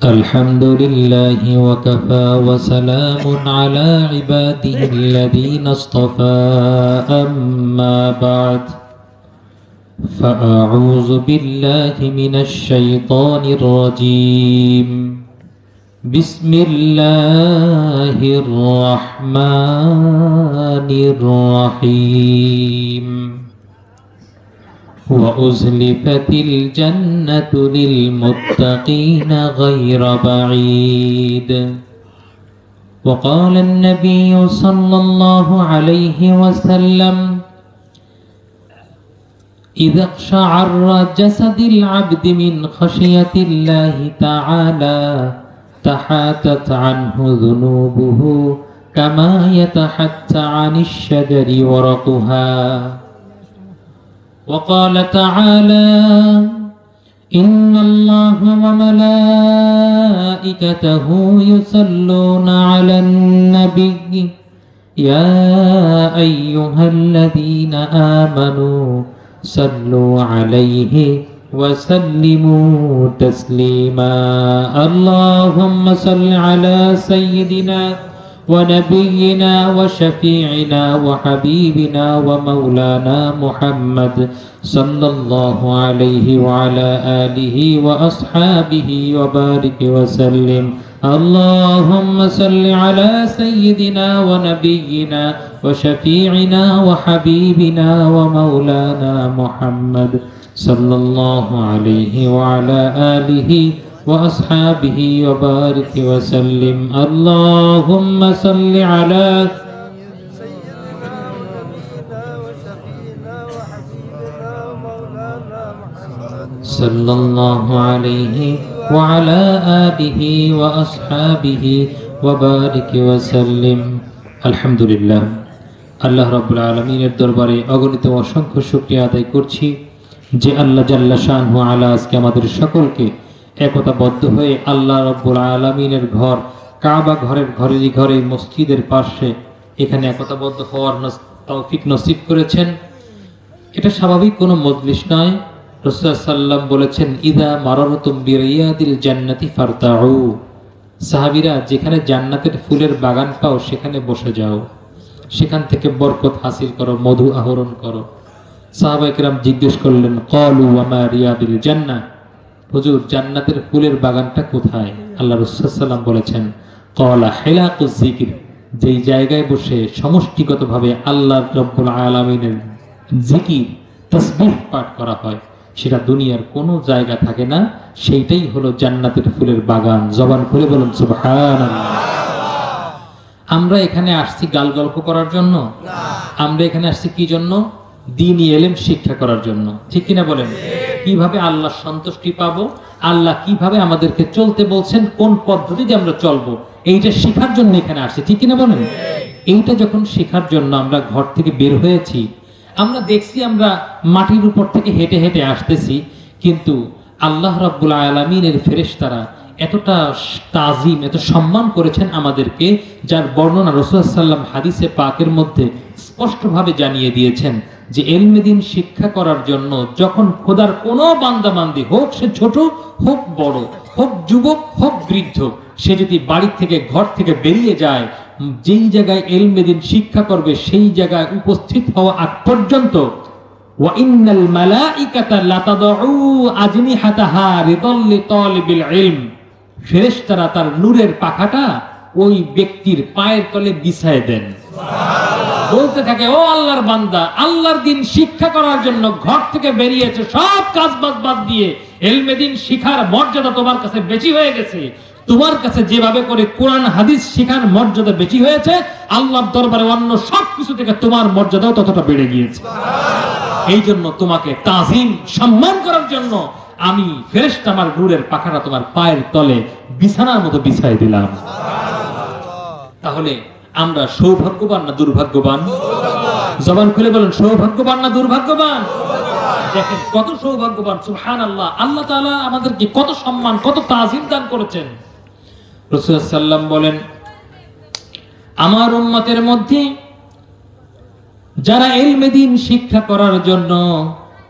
الحمد لله وكفى وسلام على عباده الذين اصطفى أما بعد فأعوذ بالله من الشيطان الرجيم بسم الله الرحمن الرحيم وأزلفت الجنة للمتقين غير بعيد وقال النبي صلى الله عليه وسلم إذا اقشعر جسد العبد من خشية الله تعالى تحاتت عنه ذنوبه كما يتحتى عن الشجر ورقها وقال تعالى إن الله وملائكته يصلون على النبي يا أيها الذين آمنوا صلوا عليه وسلموا تسليما اللهم صل على سيدنا ونبينا وشفيعنا وحبيبنا ومولانا محمد صلى الله عليه وعلى آله وأصحابه وبارك وسلم اللهم صل على سيدنا ونبينا وشفيعنا وحبيبنا ومولانا محمد صلى الله عليه وعلى آله وأصحابه وبارك وسلم اللهم صل على سيدنا ونبينا وشفيعنا وحبيبنا ومولانا محمد صلى الله عليه وعلى آله وأصحابه وبارك وسلم الحمد لله আল্লাহ রাব্বুল আলামিনের দরবারে অগণিত অসংখ্য শুকরিয়া আদায় করছি যে আল্লাহ জাল্লা শানহু আলা আজকে আমাদের সকলকে একতাবদ্ধ হয়ে আল্লাহ রাব্বুল আলামিনের ঘর কাবা ঘরেরই ঘরে মসজিদের পাশে এখানে একতাবদ্ধ হওয়ার তৌফিক নসিব করেছেন। এটা স্বাভাবিক কোনো মজলিস নয়। রাসূল সাল্লাল্লাহু বলেছেন ইদা মারারতুম বিরিয়াদিল জান্নাতি ফারতাউ, সাহাবীরা যেখানে জান্নাতের ফুলের বাগান পাও সেখানে বসে যাও, সেখান থেকে বরকত হাসিল করো, মধু আহরণ করো। সাহাবায়ে কেরাম জিজ্ঞেস করলেন ক্বালু ওয়া মা রিয়াদুল জান্নাহ, হুজুর জান্নাতের ফুলের বাগানটা কোথায়? আল্লাহ রাসূল সাল্লাল্লাহু আলাইহি ওয়াসাল্লাম বলেছেন ক্বালা হিলাকুজ যিকর, যেই জায়গায় বসে সমষ্টিগতভাবে আল্লাহ রাব্বুল আলামিনের জিকির তাসবিহ পাঠ করা হয় সেটা দুনিয়ার কোনো জায়গা থাকে না, সেইটাই হলো জান্নাতের ফুলের বাগান। জবান খুলে বলুন সুবহানাল্লাহ। আমরা এখানে আসছি গাল গল্প করার জন্য? আমরা এখানে আসছি কি জন্য? দ্বীনি ইলম শিক্ষা করার জন্য, ঠিক কিনা বলেন? কিভাবে আল্লাহর সন্তুষ্টি পাবো, আল্লাহ কিভাবে আমাদেরকে চলতে বলছেন, কোন পদ্ধতিতে আমরা চলবো, এইটা শেখার জন্য এখানে আসছি, ঠিক কিনা বলেন? এইটা যখন শেখার জন্য আমরা ঘর থেকে বের হয়েছি, আমরা দেখছি আমরা মাটির উপর থেকে হেঁটে হেঁটে আসতেছি, কিন্তু আল্লাহ রাব্বুল আলামিনের ফেরেশতারা এতটা তাজিম, এত সম্মান করেছেন আমাদেরকে, যার বর্ণনা রাসূল সাল্লাল্লাহু আলাইহি ওয়াসাল্লাম হাদিসে পাকের মধ্যে স্পষ্টভাবে জানিয়ে দিয়েছেন যে ইলমে দ্বীন শিক্ষা করার জন্য যখন খোদার কোনো বান্দা বান্দি হোক, সে ছোট হোক বড় হোক, যুবক হোক বৃদ্ধ, সে যদি বাড়ি থেকে ঘর থেকে বেরিয়ে যায়, যেই জায়গায় ইলমে দ্বীন শিক্ষা করবে সেই জায়গায় উপস্থিত হওয়া আগ পর্যন্ত ওয়া ইন্নাল মালাইকাতা লাতাদউ আজনিহাতাহা রিদাল লিতালিবিল ইলম, ফেরেশতারা তার নূরের পাখাটা ওই ব্যক্তির পায়ের তলে বিছায় দেন। বলতে থাকে ও আল্লাহর বান্দা, আল্লাহর দ্বীন শিক্ষা করার জন্য ঘর থেকে বেরিয়েছে, সব কাজ বাদ দিয়ে ইলমে দ্বীন শিখার মর্যাদা তোমার কাছে বেশি হয়ে গেছে। তোমার কাছে যেভাবে করে কোরআন হাদিস শিখার মর্যাদা বেশি হয়েছে, আল্লাহর দরবারে অন্য সবকিছু থেকে তোমার মর্যাদাও ততটা বেড়ে গিয়েছে। এই জন্য তোমাকে তাজিম সম্মান করার জন্য আমি ফেরেশতা আমার নূরের পাখাটা তোমার পায়ের তলে বিছানার মতো বিছাই দিলাম। তাহলে আমরা সৌভাগ্যবান না দুর্ভাগ্যবান? জবান খুলে বলেন সৌভাগ্যবান না দুর্ভাগ্যবান? দেখেন কত সৌভাগ্যবান, সুবহানাল্লাহ। আল্লাহ তাআলা আমাদেরকে কত সম্মান, কত তাজিম দান করেছেন। রাসূল সাল্লাল্লাহু আলাইহি ওয়াসাল্লাম বলেন আমার উম্মতের মধ্যে যারা ইলমে দ্বীন শিক্ষা করার জন্য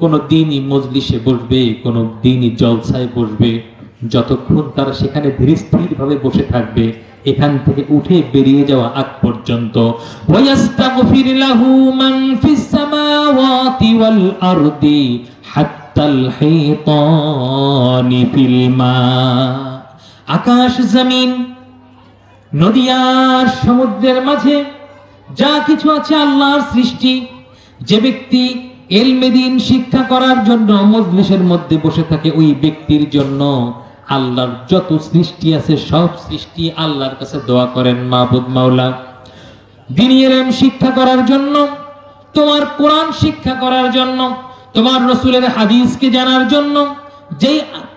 কোন দ্বীনি মজলিসে বসবে, কোন দ্বীনি জলসায় বসবে, যতক্ষণ তারা সেখানে ধীরস্থিরভাবে বসে থাকবে এখান থেকে উঠে বেরিয়ে যাওয়া আগ পর্যন্ত। ওয়াস্তাগফির লাহু মান ফিস সামাওয়াতি ওয়াল আরদি হাত্তাল হাইতানি ফিল মা। আকাশ জমিন নদী আর সমুদ্রের মাঝে যা কিছু আছে আল্লাহর সৃষ্টি, যে ব্যক্তি ইলমে দ্বীন শিক্ষা করার জন্য মজলিসের মধ্যে বসে থাকে ওই ব্যক্তির জন্য আল্লাহর যত সৃষ্টি আছে সব সৃষ্টি আল্লাহর কাছে দোয়া করেন, মাবুদ মাওলা দ্বীনি ইলম শিক্ষা করার জন্য, তোমার কোরআন শিক্ষা করার জন্য, তোমার রাসূলের হাদিসকে জানার জন্য যে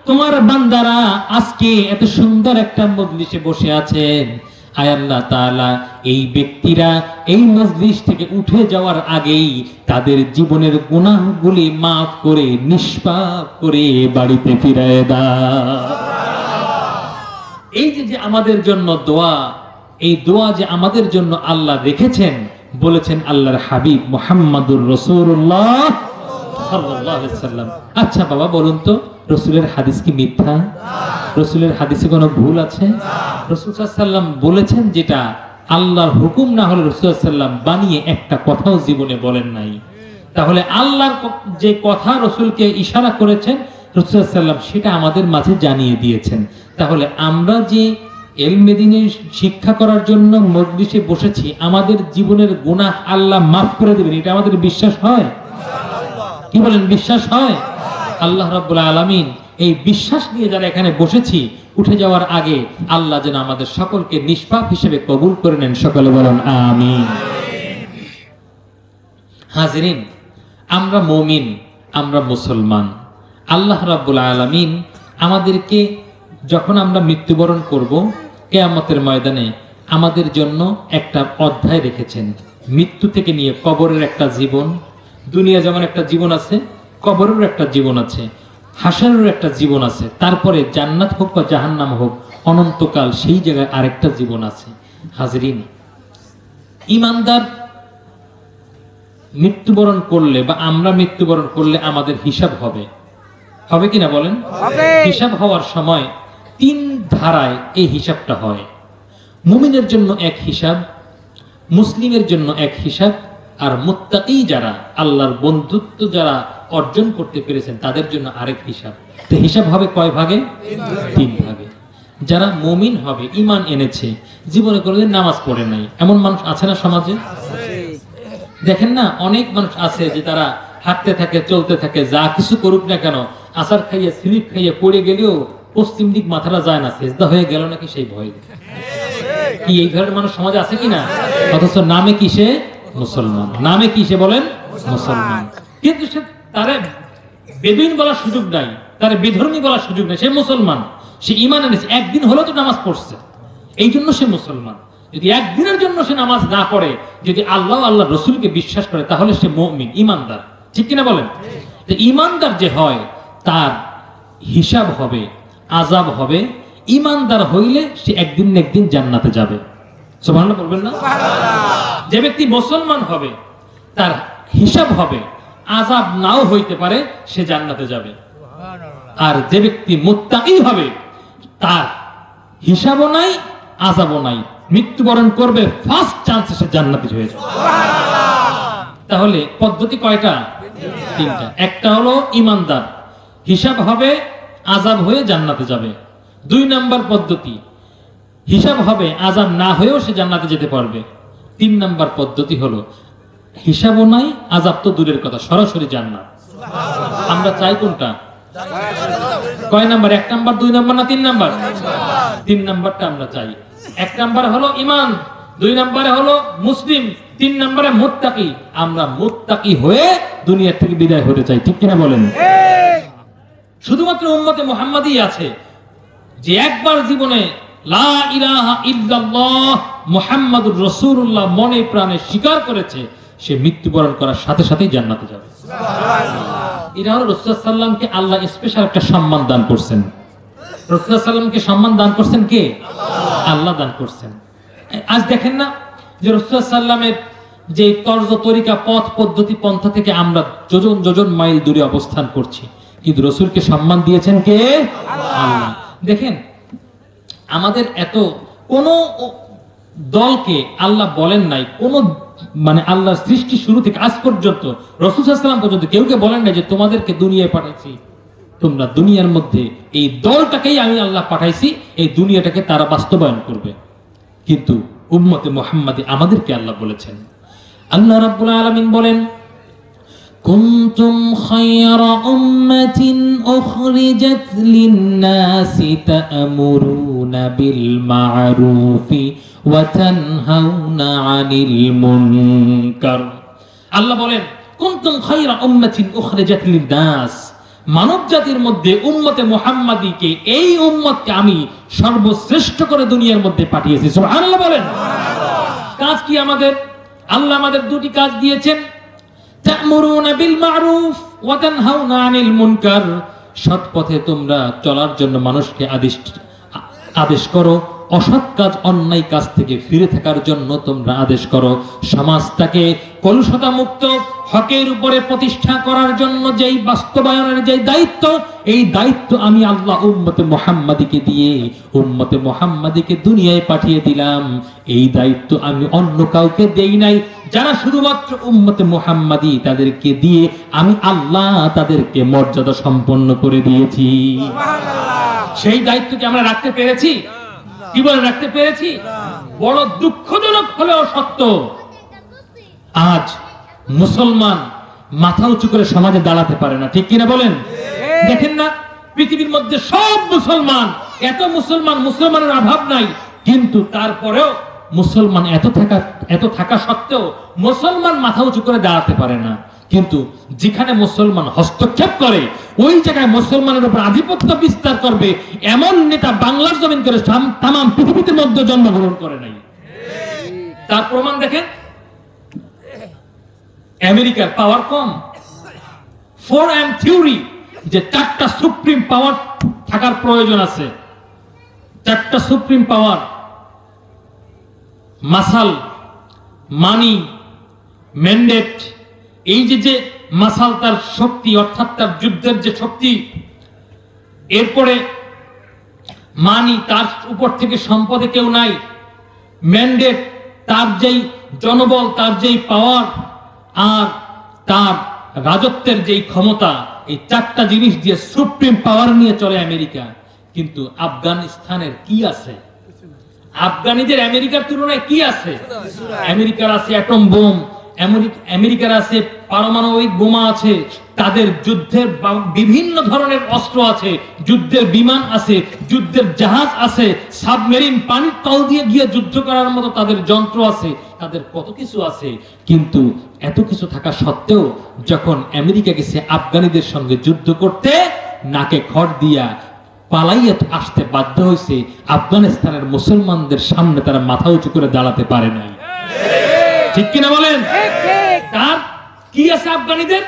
তোমার বান্দারা আজকে এত সুন্দর একটা মজলিসে বসে আছেন, আয় আল্লাহ তাআলা এই ব্যক্তিরা এই মজলিস থেকে উঠে যাওয়ার আগেই তাদের জীবনের গুনাহগুলি মাফ করে নিষ্পাপ করে বাড়িতে ফিরিয়ে দাও। এই যে আমাদের জন্য দোয়া, এই দোয়া যে আমাদের জন্য আল্লাহ রেখেছেন, বলেছেন আল্লাহর হাবিব মুহাম্মাদুর রাসূলুল্লাহ সাল্লাল্লাহু আলাইহি ওয়াসাল্লাম। আচ্ছা বাবা বলুন তো, রাসূলের হাদিস কি মিথ্যা? রাসূলের হাদিসে কোনো ভুল আছে? রাসূল সাল্লাল্লাহু আলাইহি ওয়াসাল্লাম বলেছেন যেটা আল্লাহর হুকুম না হলে রাসূল সাল্লাল্লাহু আলাইহি ওয়াসাল্লাম বানিয়ে একটা কথাও জীবনে বলেন নাই। তাহলে আল্লাহর যে কথা রাসূলকে ইশারা করেছেন রাসূল সাল্লাল্লাহু আলাইহি ওয়াসাল্লাম সেটা আমাদের মাঝে জানিয়ে দিয়েছেন। তাহলে আমরা যে ইলমে দ্বীনের শিক্ষা করার জন্য মজলিসে বসেছি, আমাদের জীবনের গুনাহ আল্লাহ মাফ করে দেবেন, এটা আমাদের বিশ্বাস হয়? কি বলেন, বিশ্বাস হয়? আল্লাহ রাব্বুল আলামিন এই বিশ্বাস নিয়ে যারা এখানে বসেছি, উঠে যাওয়ার আগে আল্লাহ যেন আমাদের সকলকে নিষ্পাপ হিসেবে কবুল করে নেন, সকলে বলেন আমিন। হাজিরিন, আমরা মুমিন, আমরা মুসলমান। আল্লাহ রাব্বুল আলামিন আমাদেরকে যখন আমরা মৃত্যুবরণ করব, কিয়ামতের ময়দানে আমাদের জন্য একটা অধ্যায় রেখেছেন। মৃত্যু থেকে নিয়ে কবরের একটা জীবন, দুনিয়া যেমন একটা জীবন আছে, কবরের একটা জীবন আছে, হাসরের একটা জীবন আছে, তারপরে জান্নাত হোক বা জাহান্নাম হোক অনন্তকাল সেই জায়গায় আরেকটা জীবন আছে। হাজরিন, ঈমানদার মৃত্যুবরণ করলে বা আমরা মৃত্যুবরণ করলে আমাদের হিসাব হবে, হবে কিনা বলেন? হিসাব হওয়ার সময় তিন ধারায় এই হিসাবটা হয়। মুমিনের জন্য এক হিসাব, মুসলিমের জন্য এক হিসাব, আর মুত্তাকি যারা আল্লাহর বন্ধুত্ব যারা অর্জন করতে পেরেছেন তাদের জন্য আরেক হিসাব। তো হিসাব হবে কয় ভাগে? তিন ভাগে। যারা মুমিন হবে, ঈমান এনেছে, জীবনে কোনোদিন নামাজ পড়ে নাই, এমন মানুষ আছে না সমাজে? দেখেন না, অনেক মানুষ আছে যে তারা হাঁটতে থাকে, চলতে থাকে, যা কিছু করুক না কেন, আসার খাইয়ে স্লিপ খাইয়ে পড়ে গেলেও পশ্চিম দিক মাথাটা যায় না, সেজদা হয়ে গেল নাকি সেই ভয়। কি এই ধরনের মানুষ সমাজে আছে কিনা? অথচ নামে কি সে মুসলমান, নামে কি সে বলেন মুসলমান, কিন্তু সে তারে বেদুইন বলার সুযোগ নাই, তারে বেধর্মী বলার সুযোগ নাই, সে মুসলমান, সে ঈমান এনেছে, একদিন হলো তো নামাজ পড়ছে, এই জন্য সে মুসলমান। যদি একদিনের জন্য সে নামাজ না পড়ে, যদি আল্লাহ আল্লাহ রসুলকে বিশ্বাস করে, তাহলে সে মুমিন, ঈমানদার, ঠিক কিনা বলেন? তো ঈমানদার যে হয় তার হিসাব হবে, আযাব হবে। ঈমানদার হইলে সে একদিন না একদিন জান্নাতে যাবে। সুবহানাল্লাহ বলবেন না? যে ব্যক্তি মুসলমান হবে তার হিসাব হবে, আযাব নাও হইতে পারে, সে জান্নাতে যাবে। আর যে ব্যক্তি মুত্তাকি হবে তার হিসাবও নাই, আযাবও নাই, মৃত্যুবরণ করবে, ফার্স্ট চান্সে সে জান্নাতি হয়ে যাবে। তাহলে পদ্ধতি কয়টা? তিনটা। একটা হলো ঈমানদার, হিসাব হবে, আযাব হয়ে জান্নাতে যাবে। 2 নাম্বার পদ্ধতি, হিসাব হবে, আযাব না হয়েও সে জান্নাতে যেতে পারবে। 3 নাম্বার পদ্ধতি হলো হিসাবও নাই, আযাব তো দূরের কথা, সরাসরি জান্নাত। আমরা চাই কোনটা? কয় নাম্বার? 1 নাম্বার, 2 নাম্বার না 3 নাম্বার? 3 নাম্বারটা আমরা চাই। 1 নাম্বার হলো ঈমান, 2 নাম্বারে হলো মুসলিম, 3 নাম্বারে মুত্তাকি। আমরা মুত্তাকি হয়ে দুনিয়া থেকে বিদায় হতে চাই, ঠিক কিনা বলেন? শুধুমাত্র উম্মতে মুহাম্মাদী আছে যে একবার জীবনে লা ইলাহা ইল্লাল্লাহ মুহাম্মাদুর রাসূলুল্লাহ মনে প্রাণে স্বীকার করেছে, সে মৃত্যুবরণ করার সাথে সাথেই জান্নাতে যাবে। সুবহানাল্লাহ। এটা হলো রাসূল সাল্লাল্লাহু আলাইহি ওয়াসাল্লামকে আল্লাহ স্পেশাল একটা সম্মান দান করছেন। রাসূল সাল্লাল্লাহু আলাইহি ওয়াসাল্লামকে সম্মান দান করছেন কে? আল্লাহ দান করছেন। আজ দেখেন না যে রাসূল সাল্লাল্লাহু আলাইহি ওয়াসাল্লামের যে তর্জ তরিকা, পথ পদ্ধতি, পন্থা থেকে আমরা যোজন যোজন মাইল দূরে অবস্থান করছি, কিন্তু রাসূলকে সম্মান দিয়েছেন কে? আল্লাহ। দেখেন আমাদের এত কোন দলকে আল্লাহ বলেন নাই, কোন মানে আল্লাহর সৃষ্টি শুরু থেকে আজ পর্যন্ত রাসূল সাল্লাল্লাহু আলাইহি ওয়াসাল্লাম পর্যন্ত কেউকে বলেন নাই যে তোমাদেরকে দুনিয়ায় পাঠাইছি, তোমরা দুনিয়ার মধ্যে এই দলটাকেই আমি আল্লাহ পাঠাইছি, এই দুনিয়াটাকে তারা বাস্তবায়ন করবে। কিন্তু উম্মতে মুহাম্মাদি আমাদেরকে আল্লাহ বলেছেন। আল্লাহ রাব্বুল আলামিন বলেন, কুনতুম খায়রা উম্মাতিন উখরিজাত লিন-নাসি তা'মুরুনা বিল মা'রুফি ওয়া তানহাউনা আনিল মুনকার। আল্লাহ বলেন, কুনতুম খায়রা উম্মাতিন উখরিজাত লিন-নাস, মানব জাতির মধ্যে উম্মতে মুহাম্মাদিকে, এই উম্মতকে আমি সর্বশ্রেষ্ঠ করে দুনিয়ার মধ্যে পাঠিয়েছি। সুবহানাল্লাহ বলেন। কাজ কি আমাদের? আল্লাহ আমাদের দুটি কাজ দিয়েছেন, তা'মুরুনা বিল মা'রুফ ওয়া তানহাউনা আনিল মুনকার, সৎ পথে তোমরা চলার জন্য মানুষকে আদেশ করো, অসৎ কাজ অন্যায় কাজ থেকে ফিরে থাকার জন্য তোমরা আদেশ করো, সমাজটাকে কলুষতা মুক্ত হকের উপরে প্রতিষ্ঠা করার জন্য যেই বাস্তবায়নের যে দায়িত্ব, এই দায়িত্ব আমি আল্লাহ উম্মতে মুহাম্মাদিকে দিয়ে উম্মতে মুহাম্মাদিকে দুনিয়ায় পাঠিয়ে দিলাম। এই দায়িত্ব আমি অন্য কাউকে দেই নাই, যারা শুধুমাত্র উম্মতে মুহাম্মাদি তাদেরকে দিয়ে আমি আল্লাহ তাদেরকে মর্যাদা সম্পন্ন করে দিয়েছি। সেই দায়িত্বকে আমরা রাখতে পেরেছি? কি বলে রাখতে পেরেছি? বড় দুঃখজনক হলেও সত্য, আজ মুসলমান মাথা উঁচু করে সমাজে দাঁড়াতে পারে না। ঠিক কিনা বলেন? দেখেন না, পৃথিবীর মধ্যে সব মুসলমান, এত মুসলমান, মুসলমানের অভাব নাই, কিন্তু তারপরেও মুসলমান এত থাকা সত্ত্বেও মুসলমান মাথা উঁচু করে দাঁড়াতে পারে না। কিন্তু যেখানে মুসলমান হস্তক্ষেপ করে, ওই জায়গায় মুসলমানের উপর আধিপত্য বিস্তার করবে এমন নেতা বাংলার জমিন করে তামাম পৃথিবীতে মধ্যে জন্মগ্রহণ করে নাই। তার প্রমাণ দেখেন, আমেরিকার পাওয়ার কম, 4M থিওরি, যে 4টা সুপ্রিম পাওয়ার থাকার প্রয়োজন আছে। 4টা সুপ্রিম পাওয়ার, মাসাল, মানি, ম্যান্ডেট। এই যে মাসাল তার শক্তি, অর্থাৎ তার যুদ্ধের যে শক্তি, এরপরে মানি, তার উপর থেকে সম্পদে কেউ নাই, ম্যান্ডেট তার যেই জনবল, তার যেই পাওয়ার, আর তার রাজত্বের যেই ক্ষমতা, এই 4টা জিনিস দিয়ে সুপ্রিম পাওয়ার নিয়ে চলে আমেরিকা। কিন্তু আফগানিস্তানের কি আছে? আফগানিদের আমেরিকার তুলনায় কি আছে? আমেরিকার আছে অ্যাটম বোম, আমেরিকার আছে পারমাণবিক বোমা আছে, তাদের যুদ্ধের বিভিন্ন ধরনের অস্ত্র আছে, যুদ্ধের বিমান আছে, যুদ্ধের জাহাজ আছে, সাবমেরিন, পানির তল দিয়ে গিয়ে যুদ্ধ করার মতো তাদের যন্ত্র আছে, তাদের কত কিছু আছে। কিন্তু এত কিছু থাকা সত্ত্বেও যখন আমেরিকা গেছে আফগানিদের সঙ্গে যুদ্ধ করতে, নাকে খড় দিয়া পালাইয়ে আসতে বাধ্য হয়েছে। আফগানিস্তানের মুসলমানদের সামনে তারা মাথা উঁচু করে দাঁড়াতে পারে নাই। ঠিক কিনা বলেন? তার কি আছে আফগানিদের?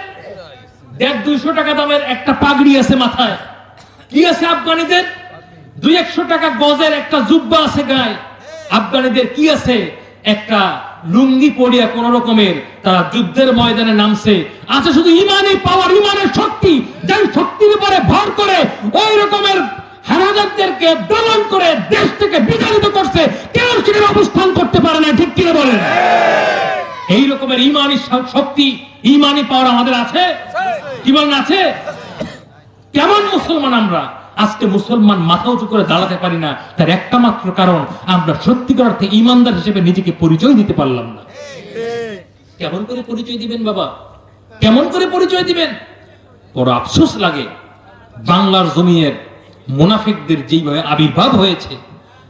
150-200 টাকা দামের একটা পাগড়ি আছে মাথায়। কি আছে আফগানিদের? 200-100 টাকা গজের একটা জুব্বা আছে গায়ে। আফগানিদের কি আছে? একটা লুঙ্গি পরিয়া কোন রকমের তারা যুদ্ধের ময়দানে নামছে। আছে শুধু ইমানি পাওয়ার, ইমানের শক্তি, যাই শক্তির উপরে ভর করে ওই রকমের হানাদারদেরকে দমন করে দেশ থেকে বিতাড়িত করছে। কেউ সেখানে অবস্থান করতে পারে না। ঠিক কিনা বলেন? এই রকমের ইমানি শক্তি, ইমানি পাওয়ার আমাদের আছে? কি বলেন আছে? কেমন মুসলমান আমরা? আজকে মুসলমান মাথা উঁচু করে দাঁড়াতে পারি না, তার একটা মাত্র কারণ, আমরা সত্যিকার অর্থে ইমানদার হিসেবে নিজেকে পরিচয় দিতে পারলাম না। কেমন করে পরিচয় দিবেন বাবা? কেমন করে পরিচয় দিবেন? বড় আফসোস লাগে, বাংলার জমিনের মুনাফিকদের যেভাবে আবির্ভাব হয়েছে,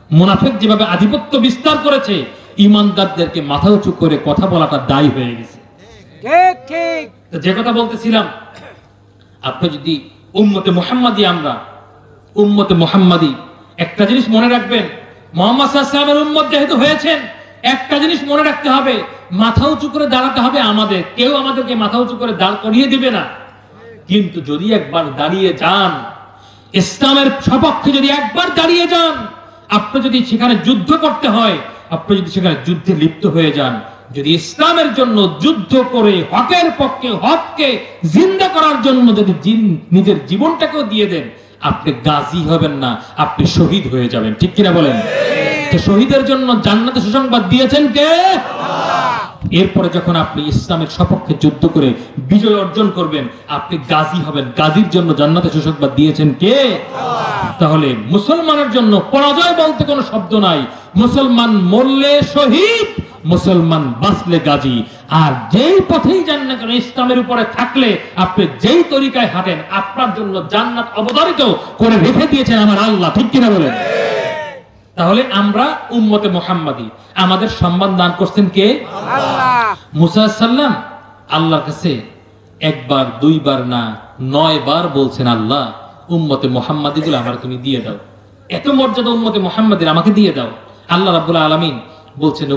মুনাফিক যেভাবে আধিপত্য বিস্তার করেছে, ইমানদারদেরকে মাথা উঁচু করে কথা বলাটা দায়ী হয়ে গেছে। যে কথা বলতেছিলাম, আপনি যদি উম্মতে মুহাম্মাদি, আমরা উম্মতে মুহাম্মাদি, একটা জিনিস মনে রাখবেন, মুহাম্মদ সাল্লাল্লাহু আলাইহি ওয়াসাল্লামের উম্মত যেহেতু হয়েছেন, একটা জিনিস মনে রাখতে হবে, মাথা উঁচু করে দাঁড়াতে হবে আমাদের। কেউ আমাদেরকে মাথা উঁচু করে দাঁড় করিয়ে দিবে না। কিন্তু যদি একবার দাঁড়িয়ে যান, ইসলামের সপক্ষে যদি একবার দাঁড়িয়ে যান, আপনি যদি সেখানে যুদ্ধ করতে হয়, আপনি যদি সেখানে যুদ্ধে লিপ্ত হয়ে যান, যদি ইসলামের জন্য যুদ্ধ করে হকের পক্ষে, হককে জিন্দা করার জন্য যদি নিজের জীবনটাকেও দিয়ে দেন, আপনি গাজী হবেন না, আপনি শহীদ হয়ে যাবেন। ঠিক কিনা বলেন? তো শহীদের জন্য জান্নাতের সুসংবাদ দিয়েছেন কে? এরপরে যখন আপনি ইসলামের সপক্ষে যুদ্ধ করে বিজয় অর্জন করবেন, আপনি গাজী হবেন। গাজীর জন্য জান্নাতের সুসংবাদ দিয়েছেন কে? তাহলে মুসলমানের জন্য পরাজয় বলতে কোনো শব্দ নাই। মুসলমান মরলে শহীদ, মুসলমান বাঁচলে গাজী। আর যেই পথেই যান না কেন, ইসলামের উপরে থাকলে আপনি যেই তরিকায় হাঁটেন, আপনার জন্য জান্নাত অবধারিত করে রেখে দিয়েছেন আমার আল্লাহ। ঠিক কিনা বলেন? তাহলে আমরা উম্মতে মুহাম্মাদি, আমাদের সম্মান দান করছেন কে? আল্লাহ। মুসা সাল্লাম আল্লাহর কাছে একবার দুইবার না 9 বার বলছেন, আল্লাহ উম্মতে মুহাম্মাদি গুলো আমার তুমি দিয়ে দাও, এত মর্যাদা উম্মতে মুহাম্মাদের, আমাকে দিয়ে দাও। আল্লাহ রাব্বুল আলামিন বলছেন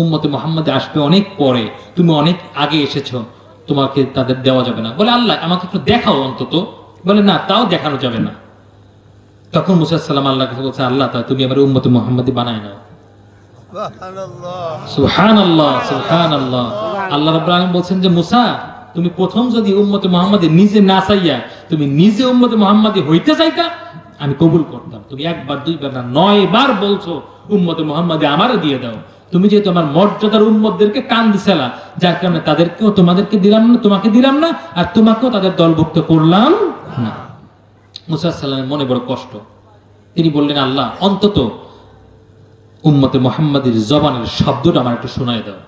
উম্মতে মুহাম্মাদি আসবে অনেক পরে, তুমি অনেক আগে এসেছো, তোমাকে তাদের দেওয়া যাবে না। বলে আল্লাহ আমাকে একটু দেখাও অন্তত। বলে না, তাও দেখানো যাবে না। তখন মুসা সাল্লাম আল্লাহর কাছে বলছে, আল্লাহ তুমি আমার উম্মতে মুহাম্মাদি বানায় নাও। সুবহানাল্লাহ, সুবহানাল্লাহ। আল্লাহ রাব্বুল আলামিন বলছেন যে মুসা, তুমি প্রথম যদি উম্মতে মুহাম্মাদি নিজে না চাইয়া তুমি নিজে উম্মতে মুহাম্মাদি হইতে চাইতা, আমি কবুল করতাম। তুমি একবার দুইবার না 9 বার বলছো উম্মতে মুহাম্মাদি আমারে দিয়ে দাও। তুমি যেহেতু আমার মর্যাদার উম্মতদেরকে কান দিছিলা, যার কারণে তাদেরকেও তোমাদেরকে দিলাম না, তোমাকে দিলাম না, আর তোমাকেও তাদের দলভুক্ত করলাম না। মুসা সাল্লামের মনে বড় কষ্ট। তিনি বললেন, আল্লাহ অন্তত উম্মতে মুহাম্মাদির জবানের শব্দটা আমার একটু শোনায় দাও।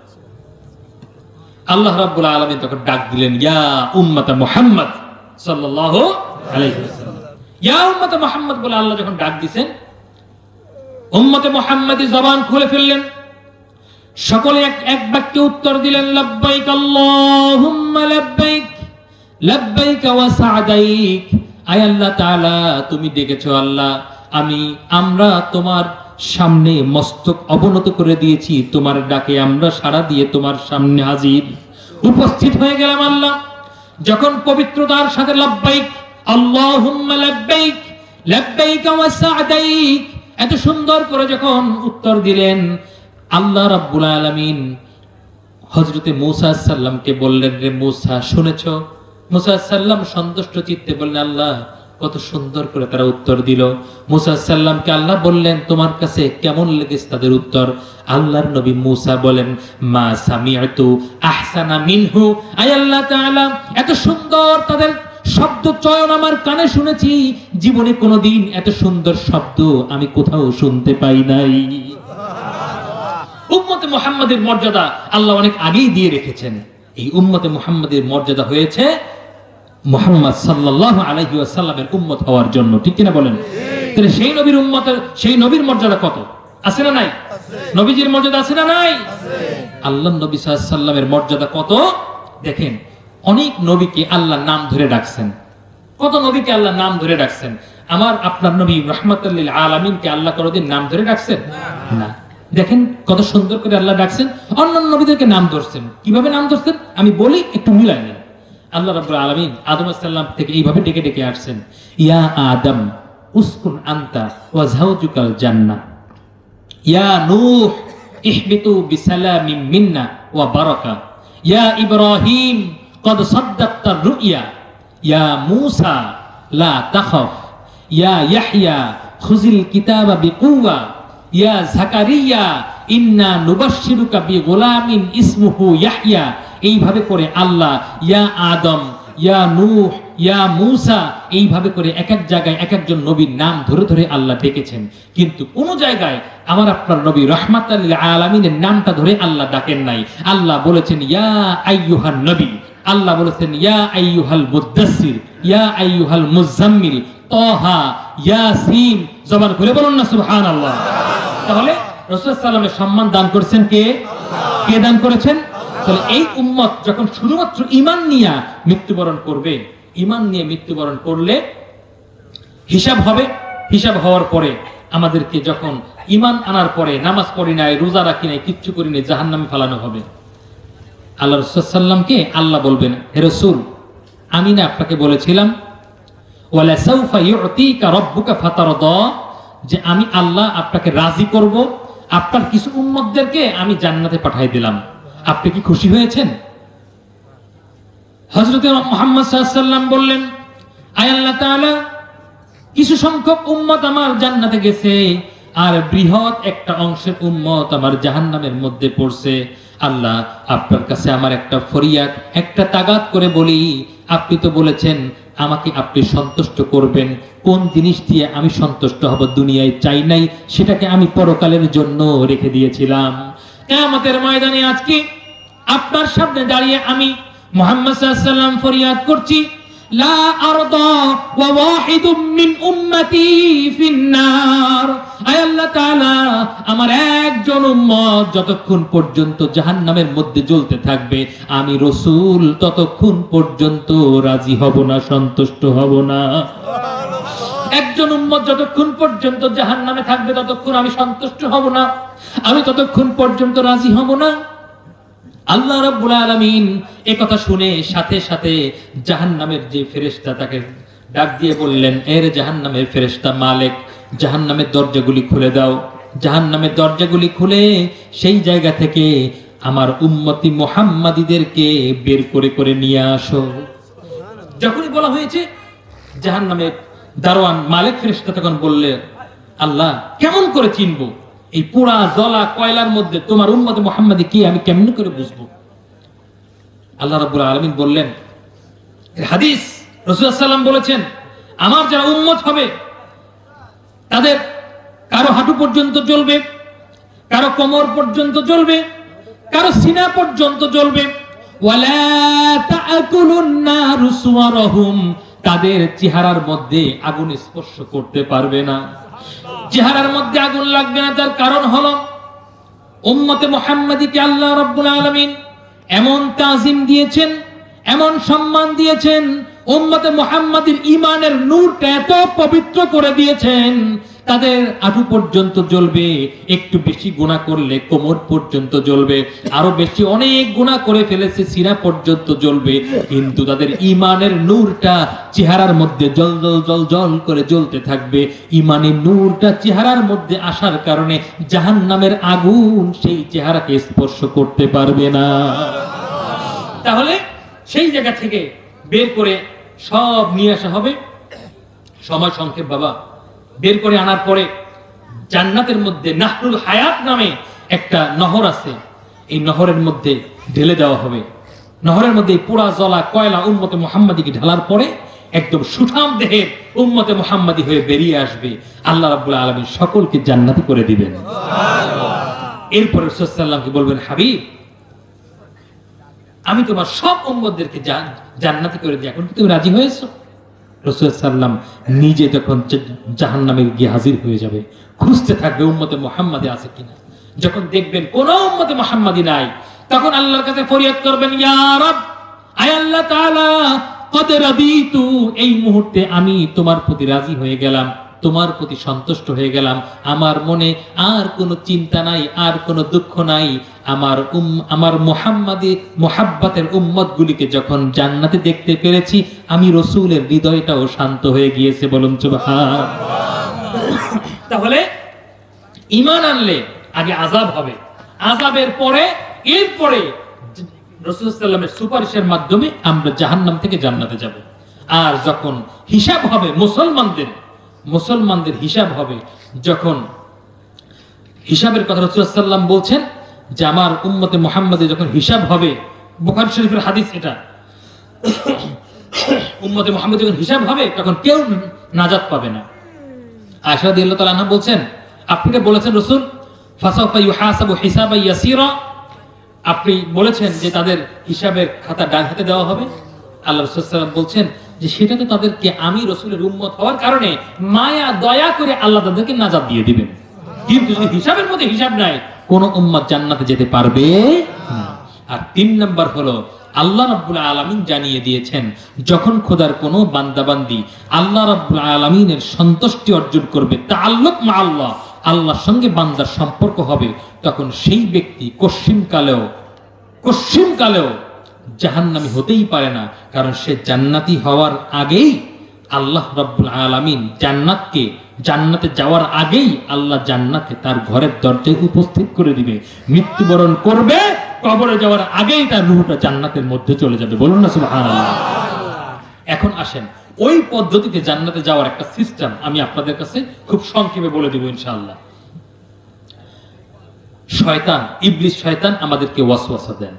আল্লাহ রাব্বুল আলামিন তখন ডাক দিলেন, ইয়া উম্মতে মুহাম্মদ সাল্লাল্লাহু আলাইহি ওয়াসাল্লাম। ইয়া উম্মতে মুহাম্মদ বলে আল্লাহ যখন ডাক দিবেন, উম্মতে মুহাম্মাদি জবান খুলে ফেললেন। সকলে এক বাক্যে উত্তর দিলেন, লাব্বাইক আল্লাহুম্মা লাব্বাইক, লাব্বাইক ওয়া সা'দাইক। আয় আল্লাহ তাআলা, তুমি ডেকেছো আল্লাহ, আমরা তোমার সামনে মস্তক অবনত করে দিয়েছি, তোমার ডাকে আমরা সাড়া দিয়ে তোমার সামনে হাজির উপস্থিত হয়ে গেলাম। আল্লাহ যখন পবিত্রতার সাথে লাব্বাইক আল্লাহুম্মা লাব্বাইক, লাব্বাইক ওয়া সা'দাইক এত সুন্দর করে যখন উত্তর দিলেন, আল্লাহ রাব্বুল আলামিন হযরতে মূসা সাল্লামকে বললেন, রে মূসা শুনেছো? মূসা সাল্লাম সন্তুষ্ট চিত্তে বললেন, আল্লাহ কত সুন্দর করে তারা উত্তর দিল। মূসা সাল্লামকে আল্লাহ বললেন, তোমার কাছে কেমন লেগেছে তাদের উত্তর? আল্লাহর নবী মূসা বলেন, মা সামিআতু আহসানা মিনহু। আয় আল্লাহ তাআলা, এত সুন্দর তাদের শব্দ চয়ন আমার কানে শুনেছি, জীবনে কোনোদিন এত সুন্দর শব্দ আমি কোথাও শুনতে পাই নাই। উম্মতে মুহাম্মাদের মর্যাদা আল্লাহ অনেক আগেই দিয়ে রেখেছেন। এই উম্মতে মুহাম্মাদের মর্যাদা হয়েছে মুহাম্মদ সাল্লাল্লাহু আলাইহি ওয়াসাল্লামের উম্মত হওয়ার জন্য। ঠিক কিনা বলেন? তাহলে সেই নবীর উম্মতের, সেই নবীর মর্যাদা কত আছে না নাই? নবীজির মর্যাদা আছে না নাই? আল্লাহর নবী সাল্লাল্লাহু আলাইহি ওয়াসাল্লামের মর্যাদা কত দেখেন। অনেক নবীকে আল্লাহ নাম ধরে ডাকছেন। কত নবীকে আল্লাহ নাম ধরে ডাকছেন। আমার আপনার নবী রাহমাতুল লিল আলামিনকে আল্লাহ কোনদিন নাম ধরে ডাকছেন না। দেখেন কত সুন্দর করে আল্লাহ ডাকছেন। অন্যান্য নবীদেরকে নাম ধরছেন। কিভাবে নাম ধরছেন আমি বলি, একটু মিলাই নেন। আল্লাহ রাব্বুল আলামিন আদম আলাইহিস সালাম থেকে এইভাবে ডেকে ডেকে আসছেন, ইয়া আদম উসকুন আনতা ওয়া যাওজুকাল জান্নাহ, ইয়া নূহ ইহবিতু বিসালামিন মিন্না ওয়া বারাকা, ইয়া ইব্রাহিম قد صدقت الرؤيا يا موسى لا تخف يا يحيى خذ الكتاب بقوة يا زكريا إنا نبشرك بغلام اسمه يحيى। এইভাবে করে আল্লাহ ইয়া আদম, ইয়া নূহ, ইয়া মূসা, এইভাবে করে এক এক জায়গায় এক একজন নবীর নাম ধরে ধরে আল্লাহ ডেকেছেন। কিন্তু কোন জায়গায় আমার আপনার নবী রাহমাতাল লিল আলামিনের নামটা ধরে আল্লাহ ডাকেন নাই। আল্লাহ বলেছেন ইয়া আইয়ুহান নবী, আল্লাহ বলেছেন ইয়া আইয়ুহাল মুদ্দাসসির, ইয়া আইয়ুহাল মুজাম্মিল, তাহা, ইয়াসিন। জবান খুলে বলুন না সুবহানাল্লাহ। তাহলে রাসূল সাল্লাল্লাহু আলাইহি ওয়াসাল্লামের সম্মান দান করেছেন কে? কে দান করেছেন? তাহলে এই উম্মত যখন শুধুমাত্র ঈমান নিয়ে মৃত্যুবরণ করবে, ঈমান নিয়ে মৃত্যুবরণ করলে হিসাব হবে। হিসাব হওয়ার পরে আমাদেরকে যখন ঈমান আনার পরে নামাজ পড়ি নাই, রোজা রাখি নাই, কিচ্ছু করি নাই, জাহান্নামে ফেলানো হবে। আল্লাহ রাসূল সাল্লাল্লাহু আলাইহি ওয়াসাল্লামকে আল্লাহ বলবেন, হে রাসূল আমি না আপনাকে বলেছিলাম ওয়ালা সাউফা ইউতিকা রাব্বুকা ফাতারদা, যে আমি আল্লাহ আপনাকে রাজি করব, আপনার কিছু উম্মতদেরকে আমি জান্নাতে পাঠিয়ে দিলাম, আপনি কি খুশি হয়েছেন? হযরত মুহাম্মদ সাল্লাল্লাহু আলাইহি ওয়াসাল্লাম বললেন, আয় আল্লাহ তাআলা কিছু সংখ্যক উম্মত আমার জান্নাতে গেছে, আর বৃহৎ একটা অংশের উম্মত আমার জাহান্নামের মধ্যে পড়ছে। আল্লাহ, আপনার কাছে আমার একটা ফরিয়াদ, একটা তাগাদ করে বলি, আপনি তো বলেছেন আমাকে আপনি সন্তুষ্ট করবেন। কোন জিনিস দিয়ে আমি সন্তুষ্ট হব দুনিয়ায় চাই নাই, সেটাকে আমি পরকালের জন্য রেখে দিয়েছিলাম। কিয়ামতের ময়দানে আজকে আপনার সামনে দাঁড়িয়ে আমি মুহাম্মদ সাল্লাল্লাহু আলাইহি ওয়াসাল্লাম ফরিয়াদ করছি, লা আরদা ওয়া ওয়াহিদুম মিন উম্মতি ফিন্নার। আয় আল্লাহ তাআলা, আমার একজন উম্মত যতক্ষণ পর্যন্ত জাহান্নামের মধ্যে জ্বলতে থাকবে, আমি রাসূল ততক্ষণ পর্যন্ত রাজি হব না, সন্তুষ্ট হব না। একজন উম্মত যতক্ষণ পর্যন্ত জাহান্নামে থাকবে ততক্ষণ আমি সন্তুষ্ট হব না, আমি ততক্ষণ পর্যন্ত রাজি হব না। আল্লাহ রাব্বুল আলামিন এই কথা শুনে সাথে সাথে জাহান্নামের যে ফেরেশতা তাকে ডাক দিয়ে বললেন, এর জাহান্নামের ফেরেশতা মালিক, জাহান্নামের দরজাগুলি খুলে দাও। জাহান্নামের দরজাগুলি খুলে সেই জায়গা থেকে আমার উম্মতি মুহাম্মাদীদেরকে বের করে করে নিয়ে আসো। যখনই বলা হয়েছে জাহান্নামের দারোয়ান মালিক ফেরেশতা তখন বললেন, আল্লাহ, কেমন করে চিনবো এই পুরা জ্বলা কয়লার মধ্যে তোমার উম্মতে মুহাম্মাদী কি, আমি কেমন করে বুঝবো? আল্লাহ রাব্বুল আলামিন বললেন, হাদিস রাসূলুল্লাহ সাল্লাল্লাহু আলাইহি ওয়াসাল্লাম বলেছেন, আমার যারা উম্মত হবে তাদের কারো হাঁটু পর্যন্ত জ্বলবে, কারো কোমর পর্যন্ত জ্বলবে, কারো সিনা পর্যন্ত জ্বলবে। ওয়ালা তাআকুলুন নারু সুওয়ারহুম, তাদের চেহারার মধ্যে আগুন স্পর্শ করতে পারবে না, চেহারার মধ্যে আগুন লাগবে না। তার কারণ হলো উম্মতে মুহাম্মাদীকে আল্লাহ রাব্বুল আলামিন এমন তাজিম দিয়েছেন, এমন সম্মান দিয়েছেন, উম্মতে মুহাম্মাদীর ঈমানের নূরটা এত পবিত্র করে দিয়েছেন, তাদের হাঁটু পর্যন্ত জ্বলবে, একটু বেশি গুনাহ করলে কোমর পর্যন্ত জ্বলবে, আরো বেশি অনেক গুনাহ করে ফেলেছে সিনা পর্যন্ত জ্বলবে, কিন্তু তাদের ঈমানের নূরটা চেহারার মধ্যে জল জল জল জল করে জ্বলতে থাকবে। ঈমানের নূরটা চেহারার মধ্যে আসার কারণে জাহান্নামের আগুন সেই চেহারাকে স্পর্শ করতে পারবে না। তাহলে সেই জায়গা থেকে বের করে সব নিয়ে আসা হবে। সময় সংক্ষেপ বাবা। বের করে আনার পরে জান্নাতের মধ্যে নাহরুল হায়াত নামে একটা নহর আছে, এই নহরের মধ্যে ঢেলে দেওয়া হবে। নহরের মধ্যে পুরা জ্বলা কয়লা উম্মতে মুহাম্মাদীকে ঢালার পরে একদম সুঠাম দেহের উম্মতে মুহাম্মাদী হয়ে বেরিয়ে আসবে। আল্লাহ রাব্বুল আলামিন সকলকে জান্নাতি করে দিবেন। এরপরে রাসূল সাল্লাল্লাহু আলাইহি ওয়াসাল্লামকে বলবেন, হাবিব, আমি তোমার সব উম্মতদেরকে জান্নাতি করে দিই, এখন কি তুমি রাজি হয়েছো? রাসূল সাল্লাল্লাহু আলাইহি ওয়াসাল্লাম নিজে তখন জাহান্নামে গিয়ে হাজির হয়ে যাবে, খুঁজতে থাকবে উম্মতে মুহাম্মাদী আছে কিনা। যখন দেখবেন কোন উম্মতে মুহাম্মাদী নাই, তখন আল্লাহর কাছে ফরিয়াদ করবেন, ইয়া রাব, আয় আল্লাহ তাআলা, কদ রাদিতু, এই মুহূর্তে আমি তোমার প্রতি রাজি হয়ে গেলাম, তোমার প্রতি সন্তুষ্ট হয়ে গেলাম, আমার মনে আর কোনো চিন্তা নাই, আর কোনো দুঃখ নাই। আমার মুহাম্মাদী মুহাব্বতের উম্মতগুলিকে যখন জান্নাতে দেখতে পেরেছি, আমি রাসূলের হৃদয়টাও শান্ত হয়ে গিয়েছে। বলুন সুবহানাল্লাহ। তাহলে ঈমান আনলে আগে আযাব হবে, আযাবের পরে এরপরে রাসূল সাল্লাল্লাহু আলাইহি ওয়াসাল্লামের সুপারিশের মাধ্যমে আমরা জাহান্নাম থেকে জান্নাতে যাব। আর যখন হিসাব হবে মুসলমানদের হিসাব হবে, যখন হিসাবের কথা রাসূল সাল্লাল্লাহু আলাইহি ওয়াসাল্লাম বলছেন যে আমার উম্মতে মুহাম্মাদী যখন হিসাব হবে, বুখারী শরীফের হাদিস এটা, উম্মতে মুহাম্মাদী যখন হিসাব হবে তখন কেউ নাজাত পাবে না। আয়েশা রাদিয়াল্লাহু তাআলা আনহা বলছেন, আপনি তো বলেছেন রাসূল, ফাসাফা ইউহাসাবু হিসাবান ইয়াসীরা, আপনি বলেছেন যে তাদের হিসাবের খাতা ডান হাতে দেওয়া হবে। আল্লাহ রাসূল সাল্লাল্লাহু আলাইহি ওয়াসাল্লাম বলছেন যে সেটা তো তাদেরকে আমি রাসূলের উম্মত হওয়ার কারণে মায়া দয়া করে আল্লাহ তাদেরকে নাজাত দিয়ে দিবেন, কিন্তু যদি হিসাবের মধ্যে হিসাব নাই কোন উম্মত জান্নাতে যেতে পারবে না। আর ৩ নাম্বার হলো আল্লাহ রাব্বুল আলামিন জানিয়ে দিয়েছেন, যখন খোদার কোন বান্দাবান্দি আল্লাহ রাব্বুল আলামিনের সন্তুষ্টি অর্জন করবে, তাআল্লুক মা আল্লাহ, আল্লাহর সঙ্গে বান্দার সম্পর্ক হবে, তখন সেই ব্যক্তি কশ্চিনকালেও জাহান্নামী হতেই পারে না। কারণ সে জান্নাতি হওয়ার আগেই আল্লাহ রাব্বুল আলামিন জান্নাতে যাওয়ার আগেই আল্লাহ জান্নাতে তার ঘরের দরজায় উপস্থিত করে দিবে। মৃত্যুবরণ করবে, কবরে যাওয়ার আগেই তার রূহটা জান্নাতের মধ্যে চলে যাবে। বলুন না সুবহানাল্লাহ। এখন আসেন, ওই পদ্ধতিতে জান্নাতে যাওয়ার একটা সিস্টেম আমি আপনাদের কাছে খুব সংক্ষেপে বলে দিব ইনশাআল্লাহ। শয়তান, ইবলিস শয়তান আমাদেরকে ওয়াসওয়াসা দেন।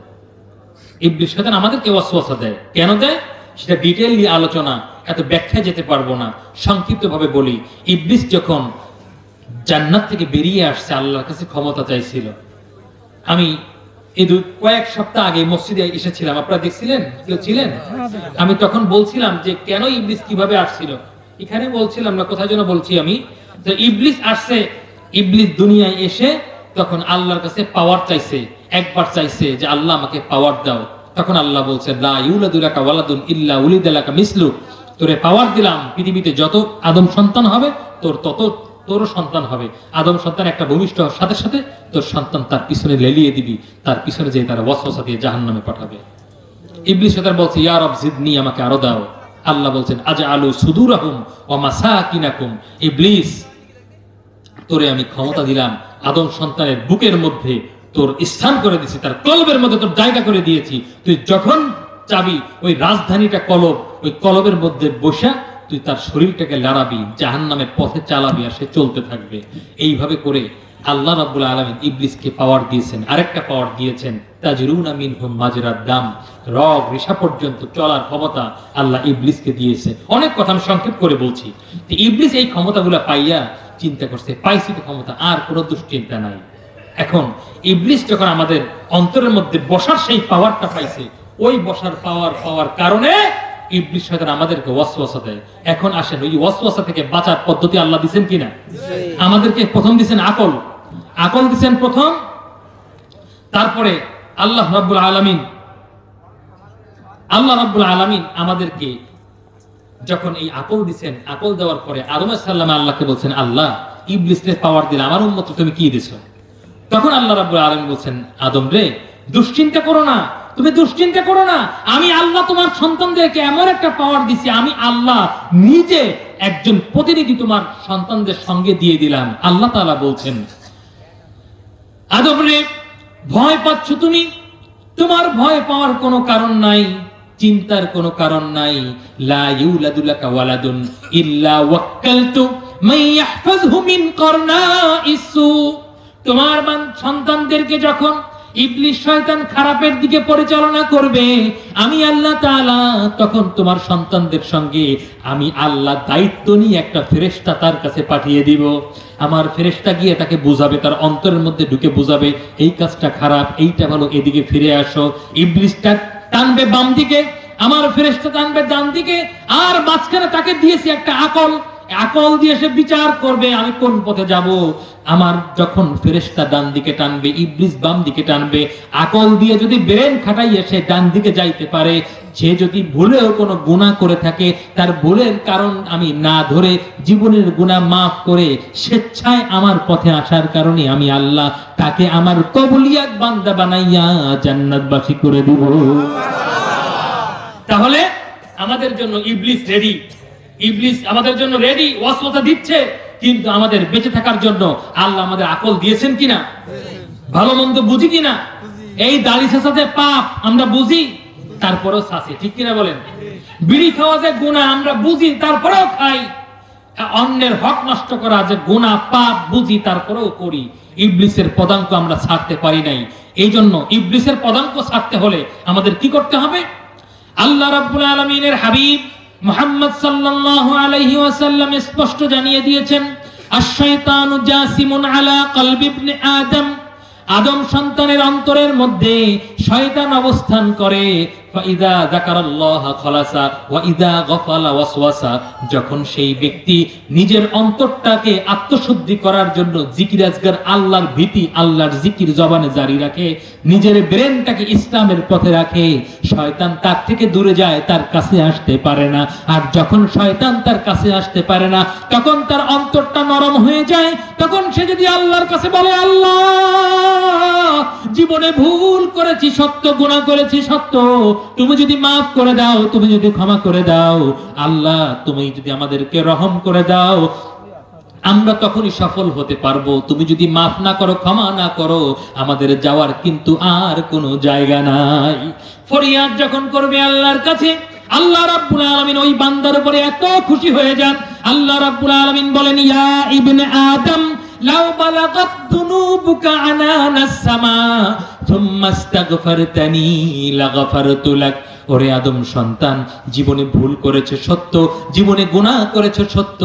ইবলিস শয়তান আমাদেরকে ওয়াসওয়াসা দেয়। কেন দেয় সেটা ডিটেইলি আলোচনা, এত ব্যাখ্যায় যেতে পারবো না, সংক্ষিপ্তভাবে বলি। ইবলিস যখন জান্নাত থেকে বেরিয়ে আসছে, আল্লাহর কাছে ক্ষমতা চাইছিল। আমি এই কয়েক সপ্তাহ আগে মসজিদে এসেছিলাম, আপনারা দেখছিলেন? কেউ ছিলেন? আমি তখন বলছিলাম যে কেন ইবলিস কিভাবে আসছিল, এখানে বলছিলাম না, কোথায় যেন বলছি আমি, যে ইবলিস আসছে, ইবলিস দুনিয়ায় এসে তখন আল্লাহর কাছে পাওয়ার চাইছে, একবার চাইছে যে আল্লাহ আমাকে পাওয়ার দাও। তখন আল্লাহ বলছে লা ইউলাদু লাকা ওয়ালাদুন ইল্লা উলিদা লাকা মিসলু, তোরে পাওয়ার দিলাম, পৃথিবীতে যত আদম সন্তান হবে তোরও সন্তান হবে। আদম সন্তান একটা ভূমিষ্ঠ হওয়ার সাথে সাথে তোর সন্তান তার পিছনে লেলিয়ে দিবি, তার পিছনে যে তার ওয়াসওয়াসা দিয়ে জাহান্নামে পাঠাবে। ইবলিস শয়তান বলছে ইয়া রব জিদনি, আমাকে আরো দাও। আল্লাহ বলছেন আজআলু সুদুরাহুম ওয়া মাসাকিনাকুম, ইবলিস তোরে আমি ক্ষমতা দিলাম, আদম সন্তানের বুকের মধ্যে তোর স্থান করে দিয়েছি, তার কলবের মধ্যে তোর জায়গা করে দিয়েছি। তুই যখন চাবি ওই রাজধানীটা কলব, ওই কলবের মধ্যে বসা তুই তার শরীরটাকে লড়াবি, জাহান্নামের পথে চালাবি, আর সে চলতে থাকবে। এইভাবে করে আল্লাহ রাব্বুল আলামিন ইবলিসকে পাওয়ার দিয়েছেন। আরেকটা পাওয়ার দিয়েছেন তাজরুনা মিনহুম মাজরাদ দাম, রগ রেশা পর্যন্ত চলার ক্ষমতা আল্লাহ ইবলিসকে দিয়েছে। অনেক কথা আমি সংক্ষেপ করে বলছি। তো ইবলিস এই ক্ষমতাগুলো পাইয়া চিন্তা করছে, পাইছি তো ক্ষমতা, আর কোনো দুশ্চিন্তা নাই। এখন ইবলিস যখন আমাদের অন্তরের মধ্যে বসার সেই পাওয়ারটা পাইছে, ওই বসার পাওয়ার কারণে ইবলিস শয়তান আমাদেরকে ওয়াসওয়াসা দেয়। এখন আসেন ওই ওয়াসওয়াসা থেকে বাঁচার পদ্ধতি আল্লাহ দিবেন কিনা? আমাদেরকে প্রথম দিবেন আকল দিবেন প্রথম, তারপরে আল্লাহ রাব্বুল আলামিন আমাদেরকে যখন এই আকল দিবেন, আকল দেওয়ার পরে আদম আলাইহিস সালাম আল্লাহকে বলছেন আল্লাহ ইবলিসকে পাওয়ার দিলে, আমার উম্মত তুমি কি দিছো? তখন আল্লাহ রাব্বুল আলামিন বলছেন আদম রে দুশ্চিন্তা করো না, তুমি দুশ্চিন্তা করো না, আমি আল্লাহ তোমার সন্তানদেরকে এমন একটা পাওয়ার দিছি, আমি আল্লাহ নিজে একজন প্রতিনিধি তোমার সন্তানদের সঙ্গে দিয়ে দিলাম। আল্লাহ তাআলা বলছেন আদম রে ভয় পাচ্ছ তুমি, তোমার ভয় পাওয়ার কোনো কারণ নাই, চিন্তার কোনো কারণ নাই। লা ইউলাদু লাকা ওয়ালাদুন ইল্লা ওয়াক্কালতু মান ইয়াহফাযহু মিন করনাইস সু, তোমার সন্তানদেরকে যখন ইবলিস শয়তান খারাপের দিকে পরিচালনা করবে, আমি আল্লাহ তাআলা তখন তোমার সন্তানদের সঙ্গে আমি আল্লাহ দায়িত্ব নিয়ে একটা ফেরেশতা তার কাছে পাঠিয়ে দিব। আমার ফেরেশতা গিয়ে তাকে বুঝাবে, তার অন্তরের মধ্যে ঢুকে বুঝাবে এই কাজটা খারাপ, এইটা ভালো, এদিকে ফিরে আসো। ইবলিসটা টানবে বাম দিকে, আমার ফেরেশতা টানবে ডান দিকে, আর মাঝখানে তাকে দিয়েছি একটা আকল দিয়ে সে বিচার করবে আমি কোন পথে যাব। আমার যখন ফেরেশতা ডান দিকে টানবে, ইবলিস বাম দিকে টানবে, আকল দিয়ে যদি ব্রেন খাটাইয়ে সে ডান দিকে যাইতে পারে, সে যদি ভুলেও কোনো গুনাহ করে থাকে, তার ভুলের কারণ আমি না ধরে জীবনের গুনাহ মাফ করে স্বেচ্ছায় আমার পথে আসার কারণে আমি আল্লাহ তাকে আমার কবুলিয়াত বান্দা বানাইয়া জান্নাতবাসী করে দেব। তাহলে আমাদের জন্য ইবলিস রেডি, ইবলিস আমাদের জন্য রেডি, ওয়াসওয়াসা দিচ্ছে, কিন্তু আমাদের বেঁচে থাকার জন্য আল্লাহ আমাদের আকল দিয়েছেন কিনা, ভালো মন্দ বুঝি কিনা। এই দাড়ি ছেঁচাতে পাপ আমরা বুঝি, তারপরেও শাসি, ঠিক কিনা বলেন? বিড়ি খাওয়া যে গুনাহ আমরা বুঝি, তারপরেও খাই। অন্যের হক নষ্ট করা যে গুনাহ পাপ বুঝি, তারপরেও করি। ইবলিসের পদাঙ্ক আমরা ছাড়তে পারি নাই। এই জন্য ইবলিসের পদাঙ্ক ছাড়তে হলে আমাদের কি করতে হবে? আল্লাহ রাব্বুল আলামিনের হাবিব মুহাম্মদ সাল্লাল্লাহু আলাইহি ওয়াসাল্লাম স্পষ্ট জানিয়ে দিয়েছেন আশ-শায়তানু জাসিমুন আলা কলবি ইবনে আদম, আদম সন্তানের অন্তরের মধ্যে শয়তান অবস্থান করে। ফাইদা যাকারাল্লাহ খালাসা ওয়া ইদা গাফালা ওয়াসওয়াসা, যখন সেই ব্যক্তি নিজের অন্তরটাকে আত্মশুদ্ধি করার জন্য জিকির আজগার, আল্লাহর ভীতি, আল্লাহর জিকির জবানে জারি রাখে, নিজের ব্রেনটাকে ইসলামের পথে রাখে, শয়তান তার থেকে দূরে যায়, তার কাছে আসতে পারে না। আর যখন শয়তান তার কাছে আসতে পারে না, তখন তার অন্তরটা নরম হয়ে যায়। তখন সে যদি আল্লাহর কাছে বলে আল্লাহ জীবনে ভুল করেছি সত্য, গুনাহ করেছি সত্য, তুমি যদি মাফ করে দাও, তুমি যদি ক্ষমা করে দাও, আল্লাহ তুমি যদি আমাদেরকে রহম করে দাও, আমরা তখনই সফল হতে পারবো। তুমি যদি মাফ না করো, ক্ষমা না করো, আমাদের যাওয়ার কিন্তু আর কোনো জায়গা নাই। ফরিয়াদ যখন করবে আল্লাহর কাছে, আল্লাহ রাব্বুল আলামিন ওই বান্দার উপরে এত খুশি হয়ে যান, আল্লাহ রাব্বুল আলামিন বলেন, ইয়া ইবনে আদম লাউ বালাগাত দুনুবুকা আনানাস সামা সুম্মা ইস্তাগফারতানি লাগফারতু লাক। ওরে আদম সন্তান, জীবনে ভুল করেছে সত্য, জীবনে গুনাহ করেছে সত্য,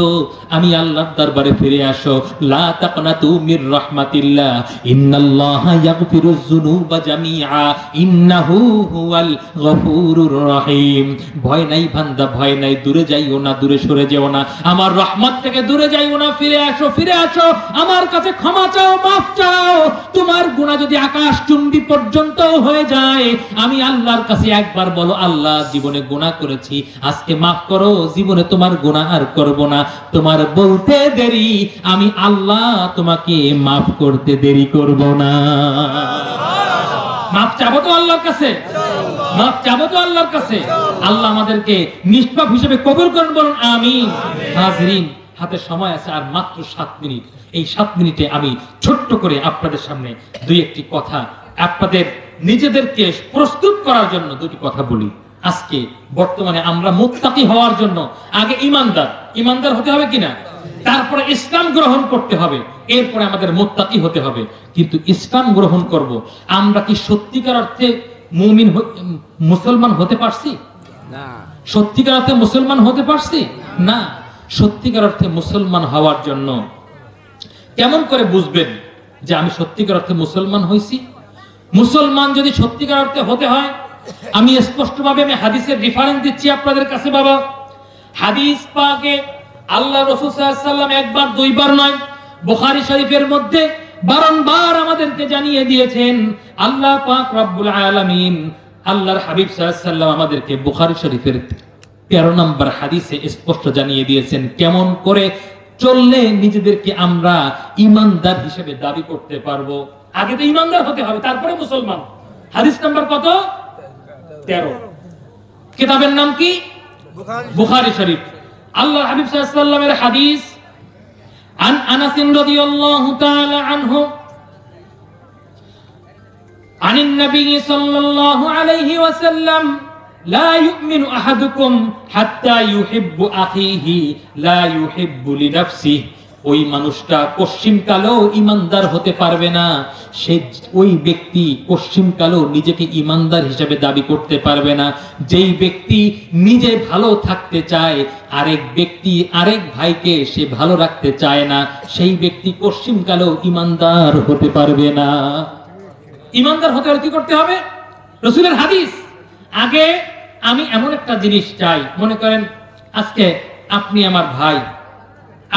আমি আল্লাহর দরবারে ফিরে আসো। লা তাকনাতু মির রাহমাতিল্লাহ, ইন্নাল্লাহা ইয়াগফিরুয যুনুবা জামিআ, ইন্নাহু হুয়াল গফুরুর রহিম। ভয় নাই বান্দা, ভয় নাই, দূরে যাইও না, দূরে সরে যেও না, আমার রহমত থেকে দূরে যাইও না, ফিরে আসো, ফিরে আসো, আমার কাছে ক্ষমা চাও, মাফ চাও। তোমার গুনাহ যদি আকাশ চুম্বি পর্যন্ত হয়ে যায়, আমি আল্লাহর কাছে একবার বলো, আল্লাহ জীবনে গুনাহ করেছি, আজকে মাফ করো, জীবনে তোমার গুনাহ আর করব না। তোমার বলতে দেরি, আমি আল্লাহ তোমাকে মাফ করতে দেরি করব না। মাফ চাবো তো আল্লাহর কাছে, মাফ চাবো তো আল্লাহর কাছে। আল্লাহ আমাদেরকে নিষ্পাপ হিসেবে কবুল করুন, বলুন আমিন। হাজরিন, হাতে সময় আছে আর মাত্র 7 মিনিট। এই 7 মিনিটে আমি ছোট্ট করে আপনাদের সামনে দুই একটি কথা, আপনাদের নিজেদেরকে প্রস্তুত করার জন্য দুটি কথা বলি। আজকে বর্তমানে আমরা মুত্তাকি হওয়ার জন্য আগে ইমানদার হতে হবে কিনা, তারপরে ইসলাম গ্রহণ করতে হবে, এরপরে আমাদের মুত্তাকি হতে হবে। কিন্তু ইসলাম গ্রহণ করব, আমরা কি সত্যিকার অর্থে মুমিন মুসলমান হতে পারছি? না। সত্যিকার অর্থে মুসলমান হতে পারছি না। সত্যিকার অর্থে মুসলমান হওয়ার জন্য কেমন করে বুঝবেন যে আমি সত্যিকার অর্থে মুসলমান হইছি? মুসলমান যদি সত্যিকার অর্থে হতে হয়, আমি স্পষ্টভাবে আমি হাদিসের রেফারেন্স দিচ্ছি আপনাদের কাছে। বাবা, হাদিস পাকে আল্লাহ রাসূল সাল্লাল্লাহু আলাইহি ওয়াসাল্লাম একবার দুইবার নয়, বুখারী শরীফের মধ্যে বারংবার আমাদেরকে জানিয়ে দিয়েছেন। আল্লাহ পাক রব্বুল আলামিন, আল্লাহর হাবিব সাল্লাল্লাহু আলাইহি ওয়াসাল্লাম আমাদেরকে বুখারী শরীফের 13 নম্বর হাদিসে স্পষ্ট জানিয়ে দিয়েছেন কেমন করে চললে নিজেদেরকে আমরা ঈমানদার হিসেবে দাবি করতে পারবো। আগে তো ঈমানদার হতে হবে, তারপরে মুসলমান। হাদিস নাম্বার কত? 13। কিতাবের নাম কি? বুখারী শরীফ। আল্লাহ হাবিব সাল্লাল্লাহু আলাইহি ওয়াসাল্লামের হাদিস, আন আনাস রাদিয়াল্লাহু তাআলা আনহু আনিন নবী সাল্লাল্লাহু আলাইহি ওয়াসাল্লাম, লা ইউমিনু আহাদুকুম হাত্তা ইউহিব্বু আখিহি লা ইউহিব্বু লিনাফসিহি। ওই মানুষটা পশ্চিমকালেও ইমানদার হতে পারবে না, সে ওই ব্যক্তি পশ্চিমকালেও নিজেকে ইমানদার হিসেবে দাবি করতে পারবে না। যেই ব্যক্তি নিজে ভালো থাকতে চায়, আরেক ব্যক্তি আরেক ভাইকে সে ভালো রাখতে চায় না, সেই ব্যক্তি পশ্চিমকালেও ইমানদার হতে পারবে না। ইমানদার হতে হলে কি করতে হবে? রাসূলের হাদিস। আগে আমি এমন একটা জিনিস চাই, মনে করেন আজকে আপনি আমার ভাই,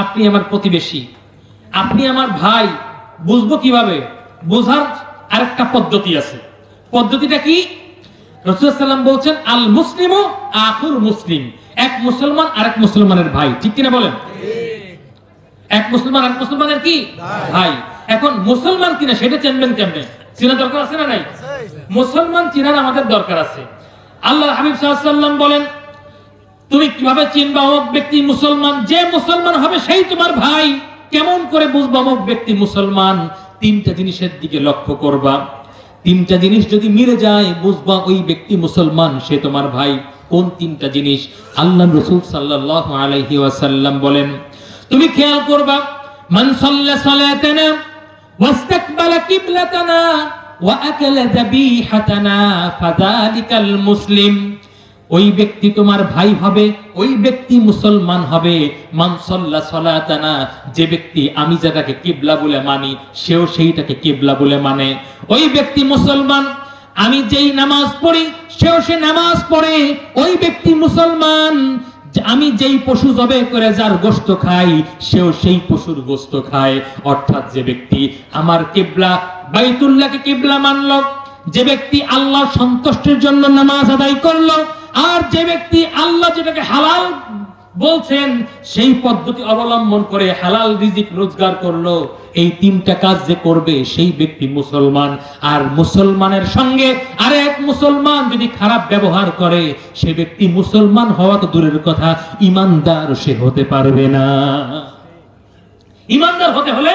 আপনি আমার প্রতিবেশী, আপনি আমার ভাই, বুঝবো কিভাবে? বোঝার আরেকটা পদ্ধতি আছে। পদ্ধতিটা কি? রাসূল সাল্লাল্লাহু আলাইহি ওয়াসাল্লাম বলছেন, আল মুসলিমু আখুল মুসলিম। এক মুসলমান আরেক মুসলমানের ভাই, ঠিক কিনা বলেন? এক মুসলমান আরেক মুসলমানের কি? ভাই। এখন মুসলমান কিনা সেটা চিনবেন কেমনে? চেনা দরকার আছে না নাই? মুসলমান চিনার আমাদের দরকার আছে। আল্লাহ হাবিব সাল্লাল্লাহু আলাইহি ওয়াসাল্লাম বলেন, তুমি কিভাবে চিনবা অমুক ব্যক্তি মুসলমান? যে মুসলমান হবে সেই তোমার ভাই। কেমন করে বুঝবা অমুক ব্যক্তি মুসলমান? 3টা জিনিসের দিকে লক্ষ্য করবা। 3টা জিনিস যদি মিলে যায়, বুঝবা ওই ব্যক্তি মুসলমান, সে তোমার ভাই। কোন 3টা জিনিস? আল্লাহ রাসূল সাল্লাল্লাহু আলাইহি ওয়াসাল্লাম বলেন, তুমি খেয়াল করবা, মান সাল্লা সালাতানা ওয়াস্তাকবালা কিবলাতানা ওয়া আকালা যাবিহাতানা ফাযালিকাল মুসলিম। ওই ব্যক্তি তোমার ভাই হবে, ওই ব্যক্তি মুসলমান হবে। মান সাল্লা সালাতানা, যে ব্যক্তি আমি যেটাকে কিবলা বলে মানি, সেও সেইটাকে কিবলা বলে মানে, ওই ব্যক্তি মুসলমান। আমি যেই নামাজ পড়ি, সেও সে নামাজ পড়ে, ওই ব্যক্তি মুসলমান। আমি যেই পশু জবে করে যার গোশত খাই, সেও সেই পশুর গোশত খায়। অর্থাৎ যে ব্যক্তি আমার কিবলা বাইতুল্লাহকে কিবলা মানল, যে ব্যক্তি আল্লাহর সন্তুষ্টির জন্য নামাজ আদায় করলো, আর যে ব্যক্তি আল্লাহ যেটাকে হালাল বলছেন সেই পদ্ধতি অবলম্বন করে হালাল রিজিক রোজগার করলো, এই 3টা কাজ যে করবে সেই ব্যক্তি মুসলমান। আর মুসলমানের সঙ্গে আরেক মুসলমান যদি খারাপ ব্যবহার করে, সে ব্যক্তি মুসলমান হওয়া তো দূরের কথা, ঈমানদার সে হতে পারবে না। ঈমানদার হতে হলে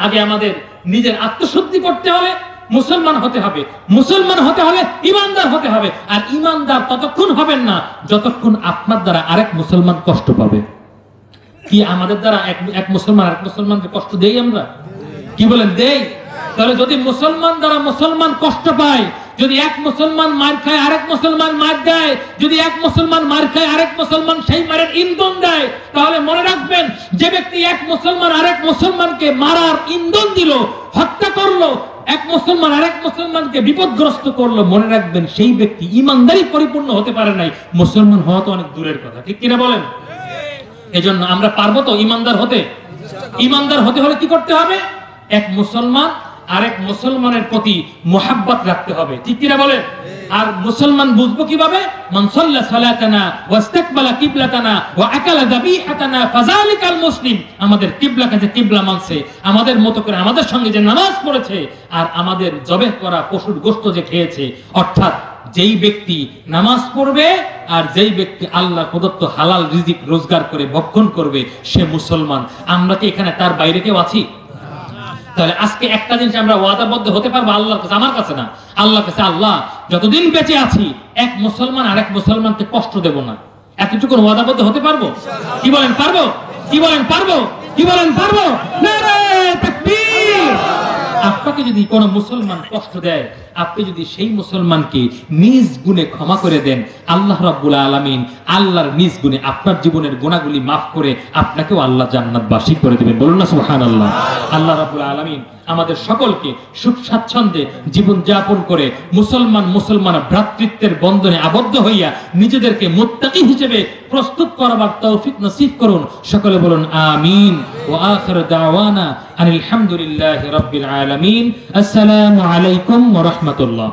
আগে আমাদের নিজের আত্মশুদ্ধি করতে হবে, মুসলমান হতে হবে। মুসলমান হতে হলে ইমানদার হতে হবে। আর ইমানদার ততক্ষণ হবেন না যতক্ষণ আপনার দ্বারা আরেক মুসলমান কষ্ট পাবে। কি আমাদের দ্বারা এক মুসলমান আরেক মুসলমানকে কষ্ট দেই আমরা? কি বলেন, দেই? তাহলে যদি মুসলমান দ্বারা মুসলমান কষ্ট পায়, যদি এক মুসলমান মার খায় আরেক মুসলমান মার দেয়, যদি এক মুসলমান মার খায় আরেক মুসলমান সেই মারের ইন্ধন দেয়, তাহলে মনে রাখবেন যে ব্যক্তি এক মুসলমান আরেক মুসলমানকে মারার ইন্ধন দিল, হত্যা করলো, এক মুসলমান আরেক মুসলমানকে বিপদগ্রস্ত করলো, মনে রাখবেন সেই ব্যক্তি ইমানদারি পরিপূর্ণ হতে পারে নাই। মুসলমান হওয়া তো অনেক দূরের কথা, ঠিক কিনা বলেন? এজন্য আমরা পারবো তো ইমানদার হতে? ইমানদার হতে হলে কি করতে হবে? এক মুসলমান আরেক মুসলমানের প্রতি মুহাব্বত রাখতে হবে, ঠিক কিনা বলেন? আর মুসলমান বুঝবো কিভাবে? মান সাল্লা সালাতানা ওয়াস্তাকবালা কিবলাতানা ওয়া আকালা যাবিহাতানা ফাযালিকাল মুসলিম। আমাদের কিবলাকে যে কিবলা মানছে, আমাদের মতো করে আমাদের সঙ্গে যে নামাজ পড়েছে, আর আমাদের জবেহ করা পশুর গোশত যে খেয়েছে, অর্থাৎ যেই ব্যক্তি নামাজ পড়বে আর যেই ব্যক্তি আল্লাহ প্রদত্ত হালাল রিজিক রোজগার করে ভক্ষণ করবে, সে মুসলমান। আমরা কি এখানে তার বাইরে কেউ আছি? তাহলে আজকে একটা জিনিস আমরা ওয়াদাবদ্ধ হতে পারবো আল্লাহর কাছে, আমার কাছে না, আল্লাহর কাছে। আল্লাহ, যতদিন বেঁচে আছি এক মুসলমান আরেক মুসলমানকে কষ্ট দেব না। এতটুকু ওয়াদাবদ্ধ হতে পারবো? কি বলেন, পারবো? কি বলেন, পারবো? কি বলেন, পারবো? নারে তাকবীর! আপনাকে যদি কোন মুসলমান কষ্ট দেয়, আপনি যদি সেই মুসলমানকে নিজ গুণে ক্ষমা করে দেন, আল্লাহ রাব্বুল আলামিন আল্লাহর নিজ গুণে আপনার জীবনের গুনাহগুলি মাফ করে আপনাকেও আল্লাহ জান্নাতবাসী করে দিবেন। বলুন না সুবহানাল্লাহ। আল্লাহ রাব্বুল আলামিন আমাদের সকলকে সুখ স্বাচ্ছন্দ্যে জীবন যাপন করে মুসলমান ভ্রাতৃত্বের বন্ধনে আবদ্ধ হইয়া নিজেদেরকে মুত্তাকি হিসেবে প্রস্তুত করবার তৌফিক নসিব করুন। সকলে বলুন আমিন। ওয়া আখির দাওয়ানা আনিল হামদুলিল্লাহি রাব্বিল আলামিন। আসসালামু আলাইকুম ওয়া রাহমাতুল্লাহ।